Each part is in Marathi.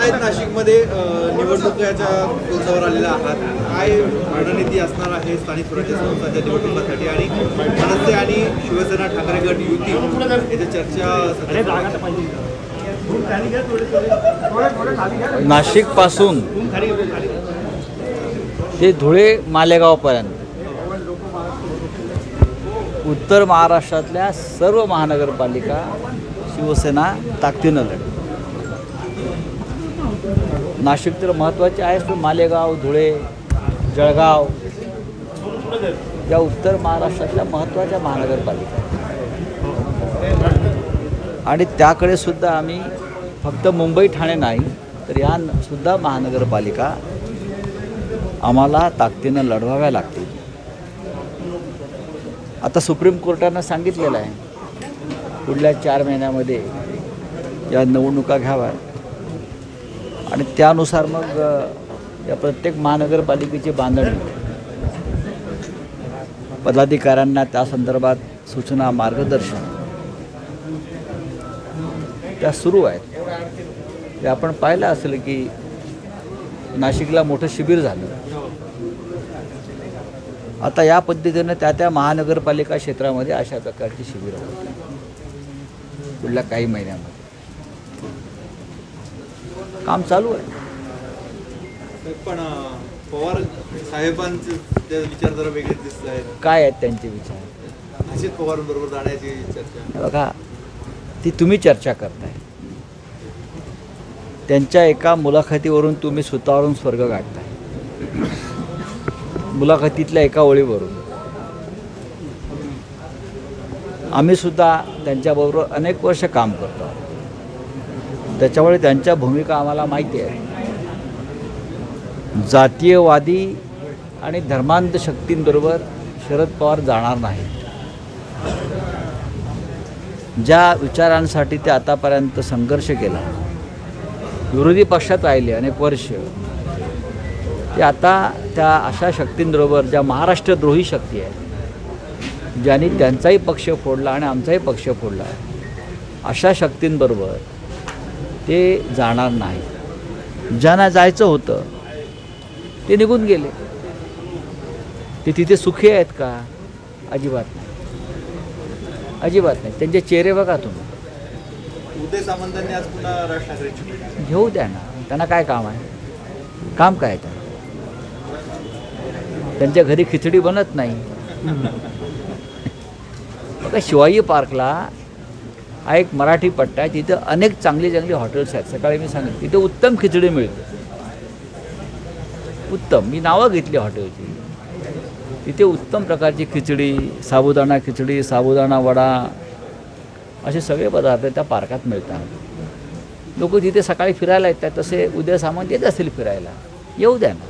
आहेत नाशिकमध्ये निवडणुकीच्या तोंडावर आलेल्या आहात, काय रणनीती असणार आहे स्थानिक स्वराज्य संस्थांच्या निवडणुकांसाठी आणि मनसे आणि शिवसेना ठाकरे गट युती याची चर्चा नाशिक पासून ते धुळे मालेगावपर्यंत उत्तर महाराष्ट्रातल्या सर्व महानगरपालिका शिवसेना ताकदीनं लढली. नाशिक तर महत्त्वाचे आहेच, पण मालेगाव, धुळे, जळगाव या उत्तर महाराष्ट्रातल्या महत्त्वाच्या महानगरपालिका आणि त्याकडे सुद्धा आम्ही फक्त मुंबई ठाणे नाही तर या सुद्धा महानगरपालिका आम्हाला ताकदीनं लढवाव्या लागतील. आता सुप्रीम कोर्टानं सांगितलेलं आहे पुढल्या 4 महिन्यामध्ये या निवडणुका घ्याव्या आणि त्यानुसार मग या प्रत्येक महानगरपालिकेची बांधणी पदाधिकाऱ्यांना त्या संदर्भात सूचना मार्गदर्शन त्या सुरू आहेत. ते आपण पाहिलं असेल की नाशिकला मोठं शिबिर झालं. आता या पद्धतीनं त्या महानगरपालिका क्षेत्रामध्ये अशा प्रकारची शिबिरं होती पुढल्या काही महिन्यामध्ये. काम चालू आहे. पण पवार साहेबांचे विचार जरा वेगळेच दिसत आहेत. काय आहेत त्यांचे विचार? अजित पवारांबरोबर जाण्याची चर्चा. बघा, ती तुम्ही चर्चा करताय. त्यांच्या एका मुलाखतीवरून तुम्ही स्वतःवरून स्वर्ग गाठताय. मुलाखतीतल्या एका ओळीवरून. आम्ही सुद्धा त्यांच्याबरोबर अनेक वर्ष काम करतो. त्याच्यामुळे त्यांच्या भूमिका आम्हाला माहिती आहे. जातीयवादी आणि धर्मांध शक्तींबरोबर शरद पवार जाणार नाहीत. ज्या विचारांसाठी ते आतापर्यंत संघर्ष केला, विरोधी पक्षात राहिले अनेक वर्ष, ते आता त्या अशा शक्तींबरोबर, ज्या महाराष्ट्रद्रोही शक्ती आहे, ज्यांनी त्यांचाही पक्ष फोडला आणि आमचाही पक्ष फोडला, अशा शक्तींबरोबर ते जाणार नाही. ज्यांना जायचं होतं ते निघून गेले. ते तिथे सुखी आहेत का? अजिबात नाही, अजिबात नाही. त्यांचे चेहरे बघा तुम्ही. उदय सामंतांनी आज पुन्हा राज ठाकरेंची घेऊ द्या ना. त्यांना काय काम आहे? काम काय आहे? त्यांच्या घरी खिचडी बनत नाही. बघा, शिवाजी पार्कला हा एक मराठी पट्टा आहे. तिथं अनेक चांगली चांगली हॉटेल्स आहेत. सकाळी मी सांगितलं तिथे उत्तम खिचडी मिळते. उत्तम, मी नावं घेतली हॉटेलची. तिथे उत्तम प्रकारची खिचडी, साबुदाणा खिचडी, साबुदाणा वडा असे सगळे पदार्थ त्या पार्कात मिळतात. लोक तिथे सकाळी फिरायला येतात. तसे उदय सामंत येत असतील फिरायला, येऊ द्या ना.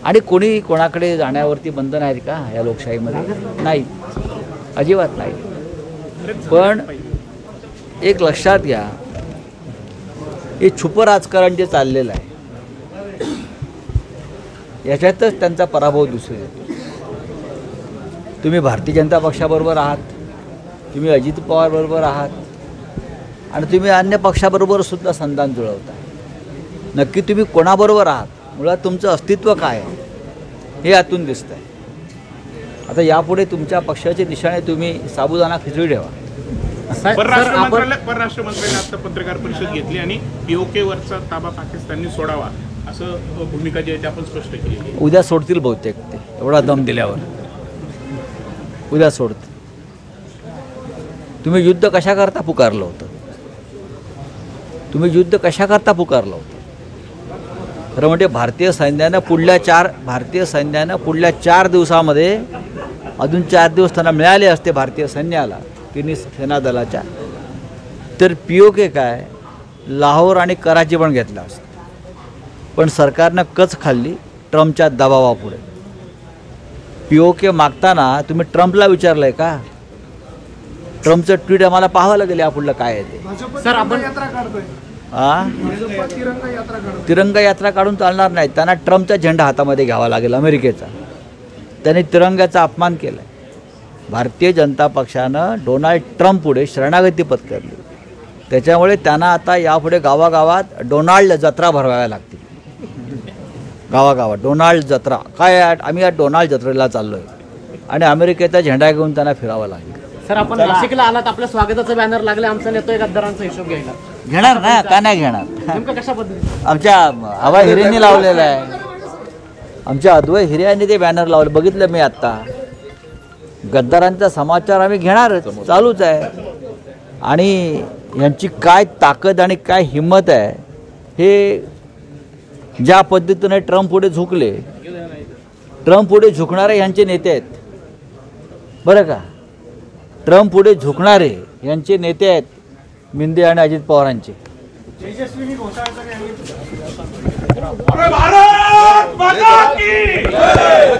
आणि कोणी कोणाकडे जाण्यावरती बंधन आहेत का या लोकशाहीमध्ये? नाही, अजिबात नाही. पण एक लक्षात घ्या, हे छुपं राजकारण जे चाललेलं आहे याच्यातच त्यांचा पराभव दिसून येतो. तुम्ही भारतीय जनता पक्षाबरोबर आहात, तुम्ही अजित पवारबरोबर आहात आणि तुम्ही अन्य पक्षाबरोबर सुद्धा संधान जुळवता. नक्की तुम्ही कोणाबरोबर आहात? मुळात तुमचं अस्तित्व काय आहे हे यातून दिसतं आहे. आता यापुढे तुमच्या पक्षाचे निशाणे तुम्ही साबुदाणा खिचडी ठेवा. परराष्ट्र मंत्र्यांनी आता पत्रकार परिषद घेतली आणि POK-वरचा ताबा पाकिस्तानने सोडावा असं भूमिका जी आहे ती आपण स्पष्ट केली. उद्या सोडतील बहुतेक. ते एवढा दम दिल्यावर उद्या सोडतील. तुम्ही युद्ध कशाकरता पुकारलं होतं? तुम्ही युद्ध कशाकरता पुकारलं होतं? खरं म्हणजे भारतीय सैन्यानं पुढल्या 4 दिवसामध्ये अजून 4 दिवस त्यांना मिळाले असते भारतीय सैन्याला, तिन्ही सेना दलाच्या, तर POK काय लाहोर आणि कराची पण घेतला असतं. पण सरकारनं कच खाल्ली ट्रम्पच्या दबावापुढे. POK मागताना तुम्ही ट्रम्पला विचारलंय का? ट्रम्पचं ट्विट आम्हाला पाहावं लागेल यापुढलं काय आहे ते. सर, आपण तिरंगा यात्रा काढून चालणार नाही. त्यांना ट्रम्पचा झेंडा हातामध्ये घ्यावा लागेल, अमेरिकेचा. त्यांनी तिरंग्याचा अपमान केला आहे. भारतीय जनता पक्षानं डोनाल्ड ट्रम्प पुढे शरणागती पत्करली. त्याच्यामुळे त्यांना आता यापुढे गावागावात डोनाल्ड जत्रा भरवाव्या लागतील. गावागावात डोनाल्ड जत्रा काय, आम्ही या डोनाल्ड जत्रेला चाललो आहे आणि अमेरिकेचा झेंडा घेऊन त्यांना फिरावं लागेल. सर, आपण नाशिकला आलात, आपल्या स्वागताचं बॅनर लागले, आमचा नेतोय गद्दारांचा हिशोब घ्यायला. घेणार ना, का नाही घेणार. नेमकं कशा पद्धतीने? आमच्या अभय हिरेंनी लावलेलं आहे, आमच्या अद्वैत हिरे यांनी ते बॅनर लावलं, बघितलं मी आत्ता. गद्दारांचा समाचार आम्ही घेणारच, चालूच आहे. आणि यांची काय ताकद आणि काय हिंमत आहे हे ज्या पद्धतीने ट्रम्प पुढे झुकले, ट्रम्प पुढे झुकणारे यांचे नेते आहेत बरं का. ट्रम्प पुढे झुकणारे यांचे नेते आहेत मिंदे आणि अजित पवारांचे. भारत माता की जय.